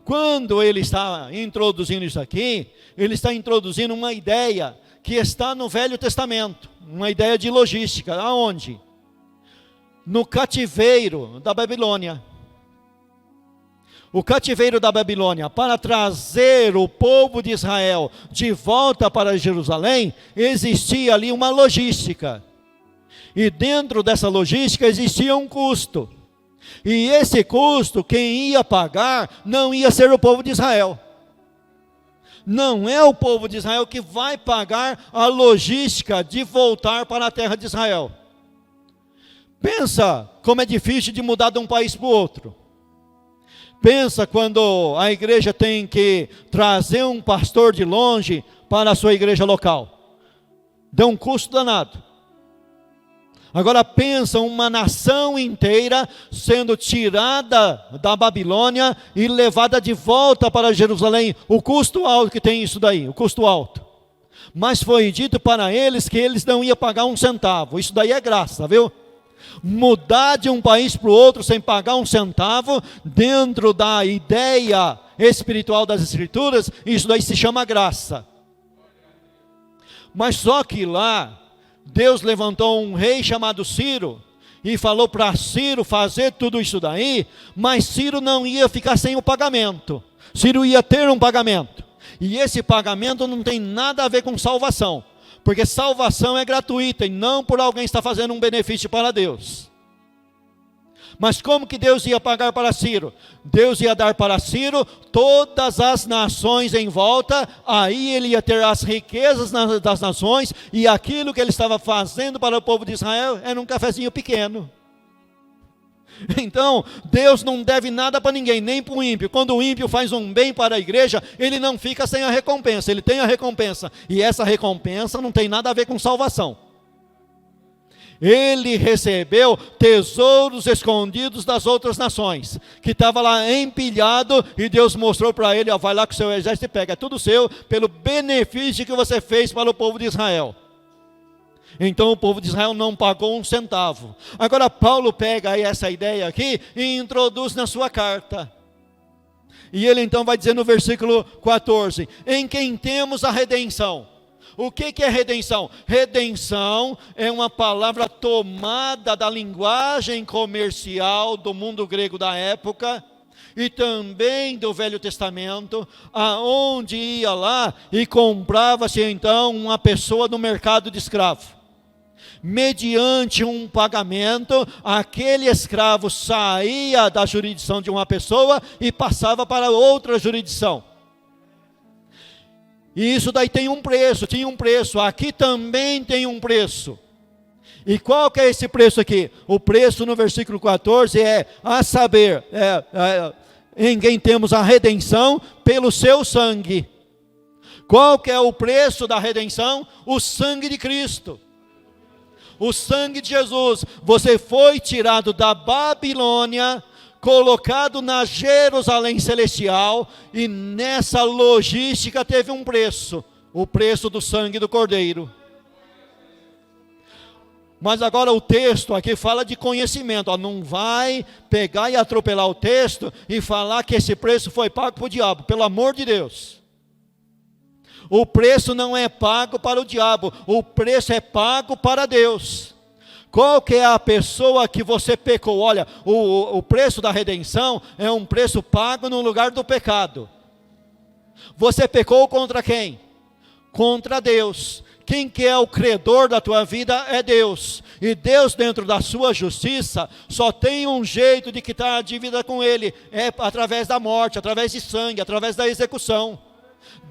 [SPEAKER 1] Quando ele está introduzindo isso aqui, ele está introduzindo uma ideia que está no Velho Testamento. Uma ideia de logística. Aonde? No cativeiro da Babilônia. O cativeiro da Babilônia, para trazer o povo de Israel de volta para Jerusalém, existia ali uma logística. E dentro dessa logística existia um custo. E esse custo, quem ia pagar, não ia ser o povo de Israel. Não é o povo de Israel que vai pagar a logística de voltar para a terra de Israel. Pensa como é difícil de mudar de um país para o outro. Pensa quando a igreja tem que trazer um pastor de longe para a sua igreja local. Dá um custo danado. Agora pensa uma nação inteira sendo tirada da Babilônia e levada de volta para Jerusalém. O custo alto que tem isso daí, o custo alto. Mas foi dito para eles que eles não iam pagar um centavo. Isso daí é graça, viu? Mudar de um país para o outro sem pagar um centavo, dentro da ideia espiritual das Escrituras, isso daí se chama graça. Mas só que lá, Deus levantou um rei chamado Ciro, e falou para Ciro fazer tudo isso daí, mas Ciro não ia ficar sem o pagamento. Ciro ia ter um pagamento, e esse pagamento não tem nada a ver com salvação, porque salvação é gratuita, e não por alguém estar fazendo um benefício para Deus. Mas como que Deus ia pagar para Ciro? Deus ia dar para Ciro todas as nações em volta, aí ele ia ter as riquezas das nações, e aquilo que ele estava fazendo para o povo de Israel era um cafezinho pequeno. Então, Deus não deve nada para ninguém, nem para o ímpio. Quando o ímpio faz um bem para a igreja, ele não fica sem a recompensa, ele tem a recompensa, e essa recompensa não tem nada a ver com salvação. Ele recebeu tesouros escondidos das outras nações, que estava lá empilhado, e Deus mostrou para ele, ó, vai lá com o seu exército e pega, é tudo seu, pelo benefício que você fez para o povo de Israel. Então o povo de Israel não pagou um centavo. Agora Paulo pega aí essa ideia aqui e introduz na sua carta. E ele então vai dizer no versículo 14, em quem temos a redenção. O que é redenção? Redenção é uma palavra tomada da linguagem comercial do mundo grego da época, e também do Velho Testamento, aonde ia lá e comprava-se então uma pessoa no mercado de escravo. Mediante um pagamento, aquele escravo saía da jurisdição de uma pessoa e passava para outra jurisdição. E isso daí tem um preço, tinha um preço, aqui também tem um preço. E qual que é esse preço aqui? O preço no versículo 14 é, a saber, em quem temos a redenção pelo seu sangue. Qual que é o preço da redenção? O sangue de Cristo. O sangue de Jesus. Você foi tirado da Babilônia, colocado na Jerusalém celestial, e nessa logística teve um preço, o preço do sangue do Cordeiro. Mas agora o texto aqui fala de conhecimento, ó, não vai pegar e atropelar o texto e falar que esse preço foi pago para o diabo, pelo amor de Deus. O preço não é pago para o diabo, o preço é pago para Deus. Qual que é a pessoa que você pecou? Olha, o preço da redenção é um preço pago no lugar do pecado. Você pecou contra quem? Contra Deus. Quem que é o credor da tua vida é Deus. E Deus, dentro da sua justiça, só tem um jeito de quitar a dívida com Ele. É através da morte, através de sangue, através da execução.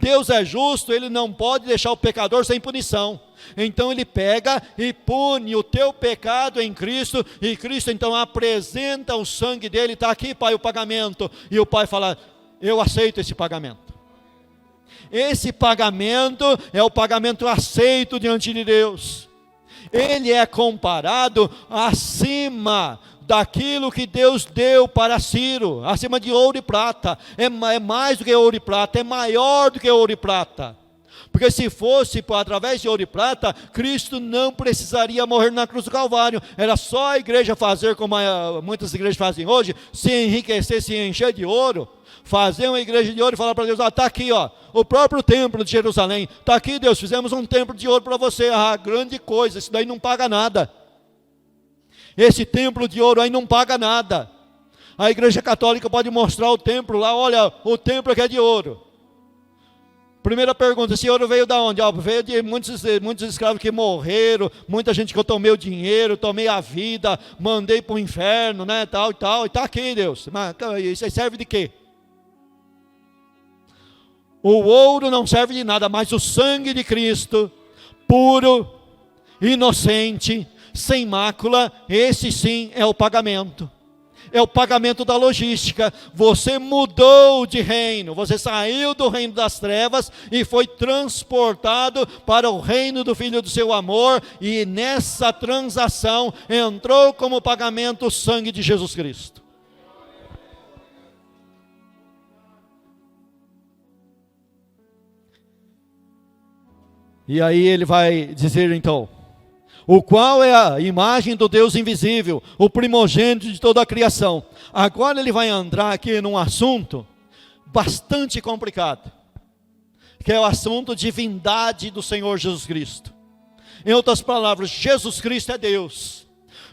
[SPEAKER 1] Deus é justo, Ele não pode deixar o pecador sem punição. Então Ele pega e pune o teu pecado em Cristo, e Cristo então apresenta o sangue dele, está aqui, Pai, o pagamento, e o Pai fala, eu aceito esse pagamento. Esse pagamento é o pagamento aceito diante de Deus. Ele é comparado acima daquilo que Deus deu para Ciro, acima de ouro e prata, é mais do que ouro e prata, é maior do que ouro e prata. Porque se fosse através de ouro e prata, Cristo não precisaria morrer na cruz do Calvário. Era só a igreja fazer como muitas igrejas fazem hoje, se enriquecer, se encher de ouro, fazer uma igreja de ouro e falar para Deus, está aqui, ó, o próprio templo de Jerusalém, está aqui, Deus, fizemos um templo de ouro para você. Grande coisa, isso daí não paga nada. Esse templo de ouro aí não paga nada. A igreja católica pode mostrar o templo lá, olha, o templo aqui é de ouro. Primeira pergunta, esse ouro veio de onde? Veio de muitos escravos que morreram, muita gente que eu tomei o dinheiro, tomei a vida, mandei para o inferno, né, tal e tal, e está aqui, Deus. Mas isso aí serve de quê? O ouro não serve de nada, mas o sangue de Cristo, puro, inocente, sem mácula, esse sim é o pagamento. É o pagamento da logística. Você mudou de reino, você saiu do reino das trevas e foi transportado para o reino do Filho do seu amor, e nessa transação entrou como pagamento o sangue de Jesus Cristo. E aí ele vai dizer então, o qual é a imagem do Deus invisível, o primogênito de toda a criação. Agora ele vai entrar aqui num assunto bastante complicado, que é o assunto divindade do Senhor Jesus Cristo. Em outras palavras, Jesus Cristo é Deus.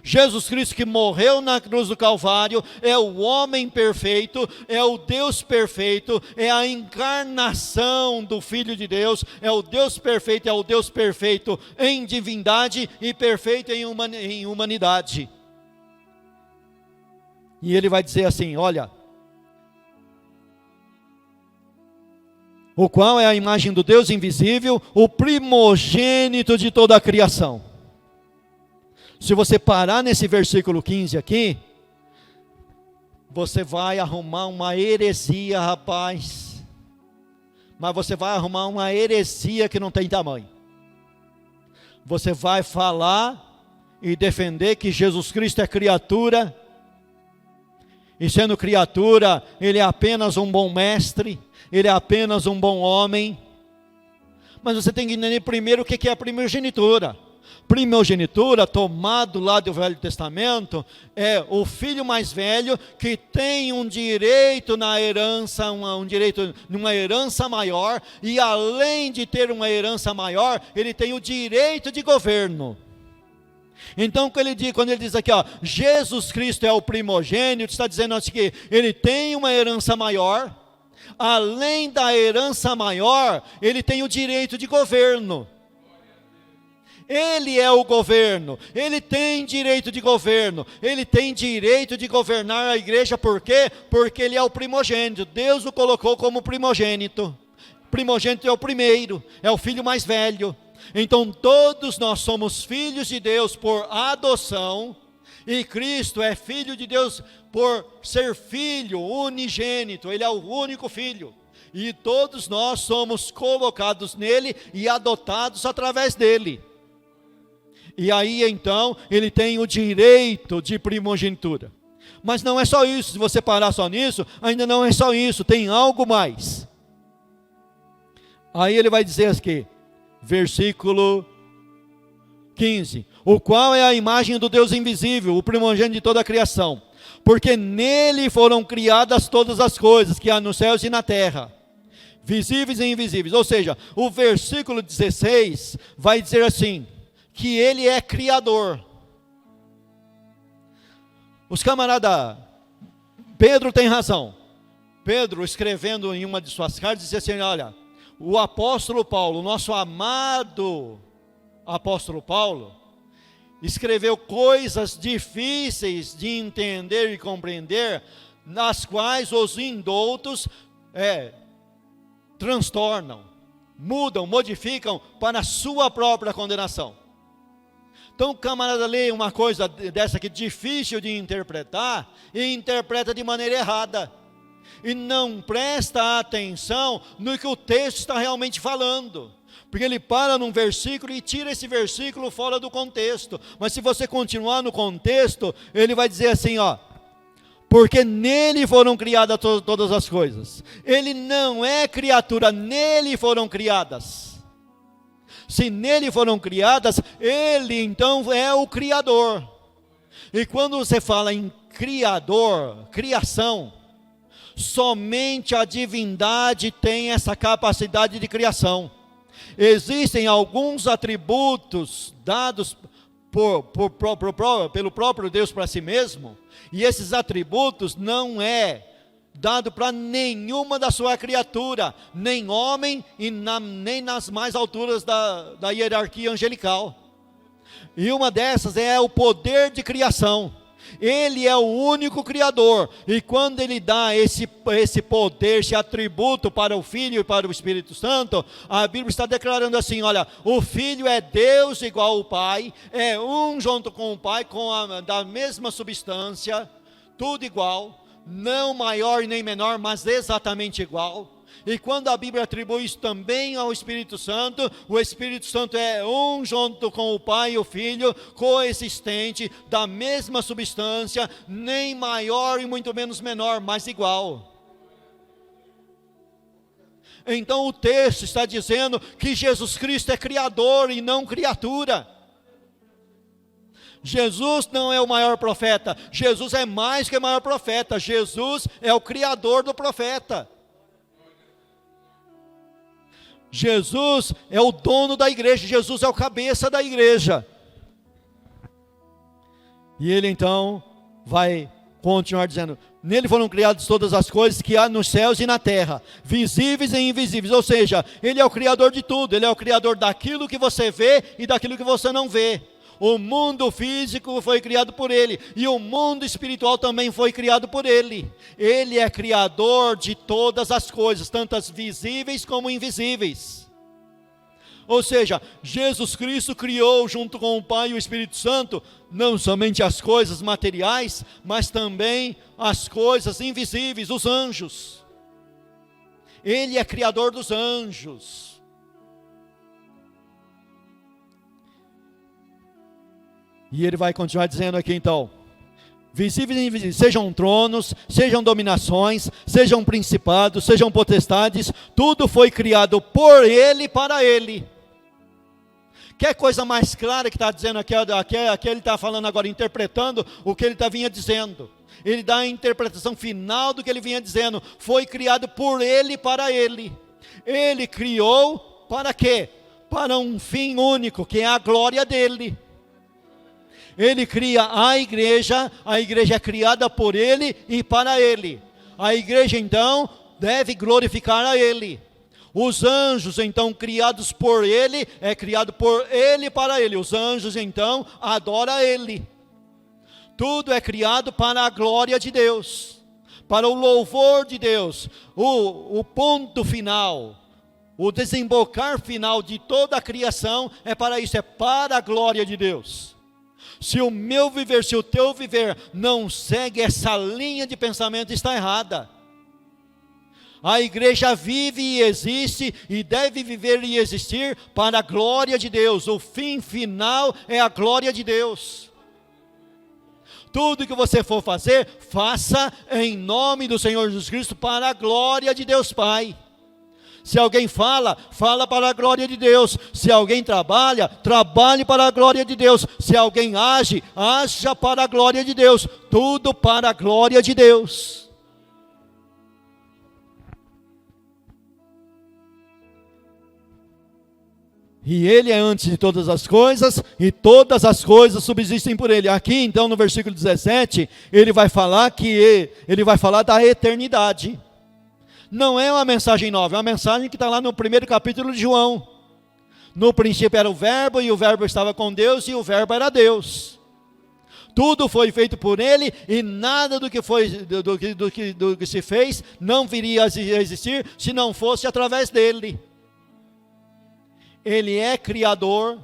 [SPEAKER 1] Jesus Cristo que morreu na cruz do Calvário, é o homem perfeito, é o Deus perfeito, é a encarnação do Filho de Deus, é o Deus perfeito em divindade e perfeito em humanidade. E ele vai dizer assim, olha, o qual é a imagem do Deus invisível, o primogênito de toda a criação. Se você parar nesse versículo 15 aqui, você vai arrumar uma heresia, rapaz. Mas você vai arrumar uma heresia que não tem tamanho. Você vai falar e defender que Jesus Cristo é criatura. E sendo criatura, ele é apenas um bom mestre, ele é apenas um bom homem. Mas você tem que entender primeiro o que é a primogenitura. Primogenitura, tomado lá do Velho Testamento, é o filho mais velho que tem um direito na herança, um direito numa herança maior, e além de ter uma herança maior, ele tem o direito de governo. Então quando ele diz aqui, ó, Jesus Cristo é o primogênito, está dizendo assim que ele tem uma herança maior, além da herança maior, ele tem o direito de governo. Ele é o governo, ele tem direito de governo, ele tem direito de governar a igreja, por quê? Porque ele é o primogênito, Deus o colocou como primogênito. Primogênito é o primeiro, é o filho mais velho. Então todos nós somos filhos de Deus por adoção, e Cristo é filho de Deus por ser filho unigênito, ele é o único filho. E todos nós somos colocados nele e adotados através dele. E aí então, ele tem o direito de primogenitura. Mas não é só isso, se você parar só nisso, ainda não é só isso, tem algo mais. Aí ele vai dizer aqui, versículo 15: o qual é a imagem do Deus invisível, o primogênito de toda a criação, porque nele foram criadas todas as coisas, que há nos céus e na terra, visíveis e invisíveis. Ou seja, o versículo 16 vai dizer assim, que ele é criador. Os camaradas, Pedro tem razão. Pedro, escrevendo em uma de suas cartas, disse assim, olha, o apóstolo Paulo, nosso amado apóstolo Paulo, escreveu coisas difíceis de entender e compreender, nas quais os indoutos transtornam, mudam, modificam para a sua própria condenação. Então o camarada lê uma coisa dessa aqui difícil de interpretar e interpreta de maneira errada. E não presta atenção no que o texto está realmente falando. Porque ele para num versículo e tira esse versículo fora do contexto. Mas se você continuar no contexto, ele vai dizer assim, ó, porque nele foram criadas todas as coisas. Ele não é criatura, nele foram criadas. Se nele foram criadas, ele então é o Criador. E quando você fala em Criador, criação, somente a divindade tem essa capacidade de criação. Existem alguns atributos dados pelo próprio Deus para si mesmo, e esses atributos não é dado para nenhuma da sua criatura, nem homem e nem nas mais alturas da hierarquia angelical. E uma dessas é o poder de criação. Ele é o único Criador, e quando ele dá esse poder, esse atributo para o Filho e para o Espírito Santo, a Bíblia está declarando assim, olha, o Filho é Deus igual ao Pai, é um junto com o Pai, da mesma substância, tudo igual, não maior nem menor, mas exatamente igual. E quando a Bíblia atribui isso também ao Espírito Santo, o Espírito Santo é um junto com o Pai e o Filho, coexistente, da mesma substância, nem maior e muito menos menor, mas igual. Então o texto está dizendo que Jesus Cristo é Criador e não criatura. Jesus não é o maior profeta, Jesus é mais que o maior profeta, Jesus é o Criador do profeta. Jesus é o dono da igreja, Jesus é o cabeça da igreja. E ele então vai continuar dizendo: nele foram criadas todas as coisas que há nos céus e na terra, visíveis e invisíveis. Ou seja, ele é o criador de tudo, ele é o criador daquilo que você vê e daquilo que você não vê. O mundo físico foi criado por ele, e o mundo espiritual também foi criado por ele. Ele é criador de todas as coisas, tanto as visíveis como invisíveis. Ou seja, Jesus Cristo criou junto com o Pai e o Espírito Santo, não somente as coisas materiais, mas também as coisas invisíveis, os anjos. Ele é criador dos anjos. E ele vai continuar dizendo aqui então: visíveis e invisíveis, sejam tronos, sejam dominações, sejam principados, sejam potestades, tudo foi criado por ele e para ele. Quer coisa mais clara que está dizendo aqui ele está falando agora, interpretando o que ele vinha dizendo. Ele dá a interpretação final do que ele vinha dizendo. Foi criado por ele e para ele. Ele criou para quê? Para um fim único, que é a glória dele. Ele cria a igreja é criada por ele e para ele. A igreja então deve glorificar a ele. Os anjos então criados por ele, é criado por ele e para ele. Os anjos então adoram a ele. Tudo é criado para a glória de Deus, para o louvor de Deus. O ponto final, o desembocar final de toda a criação é para isso, é para a glória de Deus. Se o meu viver, se o teu viver não segue essa linha de pensamento, está errada. A igreja vive e existe e deve viver e existir para a glória de Deus. O fim final é a glória de Deus. Tudo que você for fazer, faça em nome do Senhor Jesus Cristo para a glória de Deus Pai. Se alguém fala para a glória de Deus. Se alguém trabalha, trabalhe para a glória de Deus. Se alguém age, haja para a glória de Deus. Tudo para a glória de Deus. E ele é antes de todas as coisas, e todas as coisas subsistem por ele. Aqui então no versículo 17, ele vai falar da eternidade. Não é uma mensagem nova, é uma mensagem que está lá no primeiro capítulo de João. No princípio era o verbo, e o verbo estava com Deus, e o verbo era Deus. Tudo foi feito por ele, e nada do que se fez não viria a existir se não fosse através dele. Ele é criador.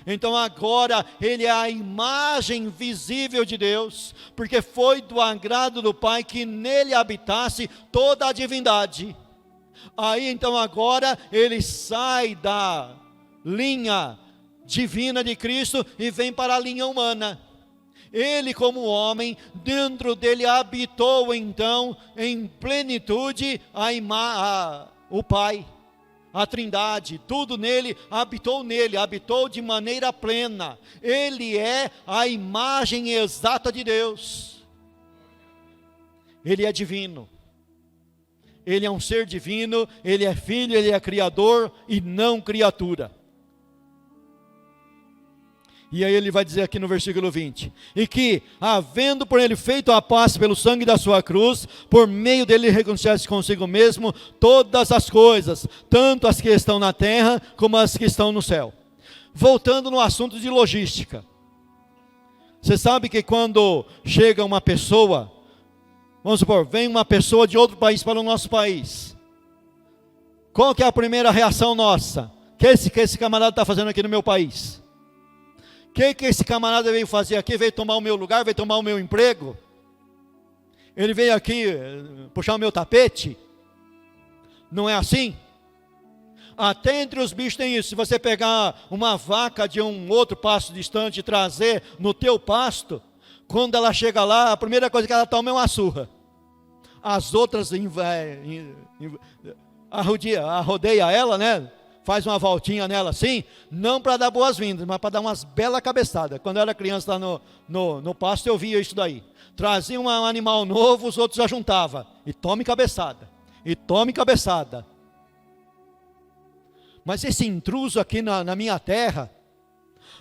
[SPEAKER 1] Então agora ele é a imagem visível de Deus, porque foi do agrado do Pai que nele habitasse toda a divindade. Aí então agora ele sai da linha divina de Cristo e vem para a linha humana. Ele como homem, dentro dele habitou então em plenitude o Pai. A Trindade, tudo nele, habitou de maneira plena. Ele é a imagem exata de Deus. Ele é divino. Ele é um ser divino, ele é filho, ele é criador e não criatura. E aí ele vai dizer aqui no versículo 20, e que, havendo por ele feito a paz pelo sangue da sua cruz, por meio dele reconciliasse consigo mesmo todas as coisas, tanto as que estão na terra, como as que estão no céu. Voltando no assunto de logística. Você sabe que quando chega uma pessoa, vamos supor, vem uma pessoa de outro país para o nosso país. Qual que é a primeira reação nossa? Que esse camarada está fazendo aqui no meu país? O que esse camarada veio fazer aqui? Veio tomar o meu lugar? Veio tomar o meu emprego? Ele veio aqui puxar o meu tapete? Não é assim? Até entre os bichos tem isso. Se você pegar uma vaca de um outro pasto distante e trazer no teu pasto, quando ela chega lá, a primeira coisa que ela toma é uma surra. As outras arrodeia ela, né? Faz uma voltinha nela assim, não para dar boas-vindas, mas para dar umas belas cabeçadas. Quando eu era criança lá no pasto, eu via isso daí. Trazia um animal novo, os outros já juntavam. E tome cabeçada. E tome cabeçada. Mas esse intruso aqui na minha terra,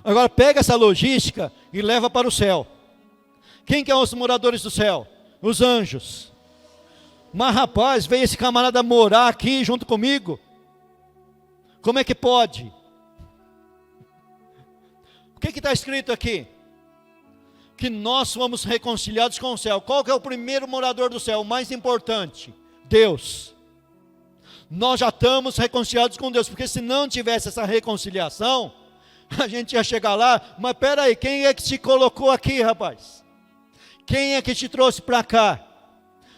[SPEAKER 1] agora pega essa logística e leva para o céu. Quem que são os moradores do céu? Os anjos. Mas rapaz, veio esse camarada morar aqui junto comigo. Como é que pode? O que está escrito aqui? Que nós fomos reconciliados com o céu. Qual que é o primeiro morador do céu? O mais importante? Deus. Nós já estamos reconciliados com Deus, porque se não tivesse essa reconciliação, a gente ia chegar lá, mas espera aí, quem é que te colocou aqui, rapaz? Quem é que te trouxe para cá?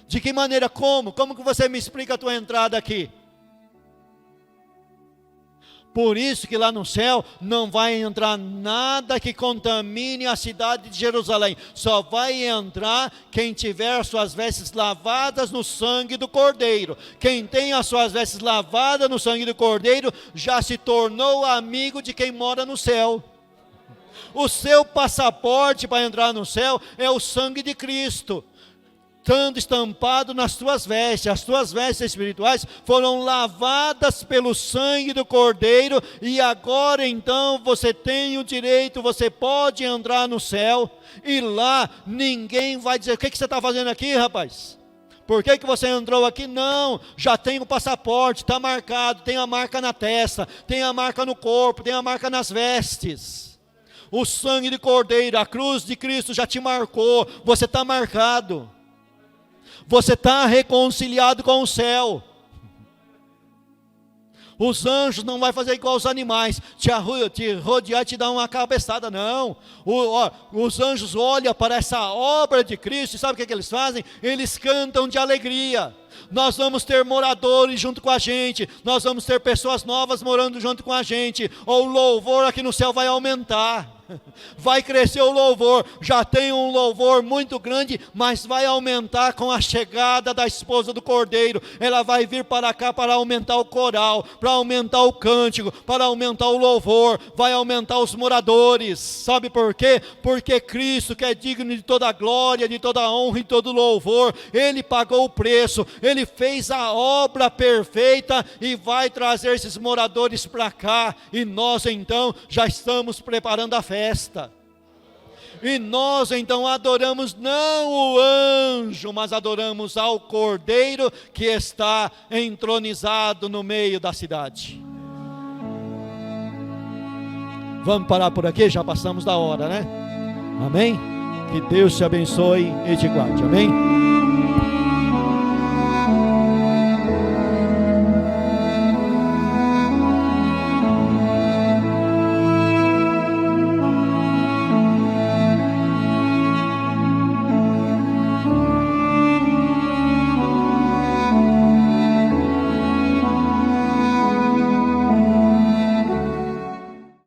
[SPEAKER 1] De que maneira, como? Como que você me explica a tua entrada aqui? Por isso que lá no céu não vai entrar nada que contamine a cidade de Jerusalém. Só vai entrar quem tiver suas vestes lavadas no sangue do Cordeiro. Quem tem as suas vestes lavadas no sangue do Cordeiro já se tornou amigo de quem mora no céu. O seu passaporte para entrar no céu é o sangue de Cristo, estando estampado nas tuas vestes. As tuas vestes espirituais foram lavadas pelo sangue do Cordeiro, e agora então você tem o direito, você pode entrar no céu, e lá ninguém vai dizer: o que você está fazendo aqui, rapaz? Por que você entrou aqui? Não, já tem o passaporte, está marcado, tem a marca na testa, tem a marca no corpo, tem a marca nas vestes. O sangue de Cordeiro, a cruz de Cristo já te marcou, você está marcado. Você está reconciliado com o céu. Os anjos não vão fazer igual os animais, te rodear e te dar uma cabeçada, não. Os anjos olham para essa obra de Cristo, e sabe o que eles fazem? Eles cantam de alegria. Nós vamos ter moradores junto com a gente, nós vamos ter pessoas novas morando junto com a gente. O louvor aqui no céu vai aumentar. Vai crescer o louvor, já tem um louvor muito grande, mas vai aumentar com a chegada da esposa do Cordeiro. Ela vai vir para cá para aumentar o coral, para aumentar o cântico, para aumentar o louvor, vai aumentar os moradores. Sabe por quê? Porque Cristo, que é digno de toda a glória, de toda a honra e todo louvor, Ele pagou o preço, Ele fez a obra perfeita e vai trazer esses moradores para cá, e nós então já estamos preparando a festa. E nós então adoramos não o anjo, mas adoramos ao Cordeiro que está entronizado no meio da cidade. Vamos parar por aqui, já passamos da hora, né? Amém? Que Deus te abençoe e te guarde, amém?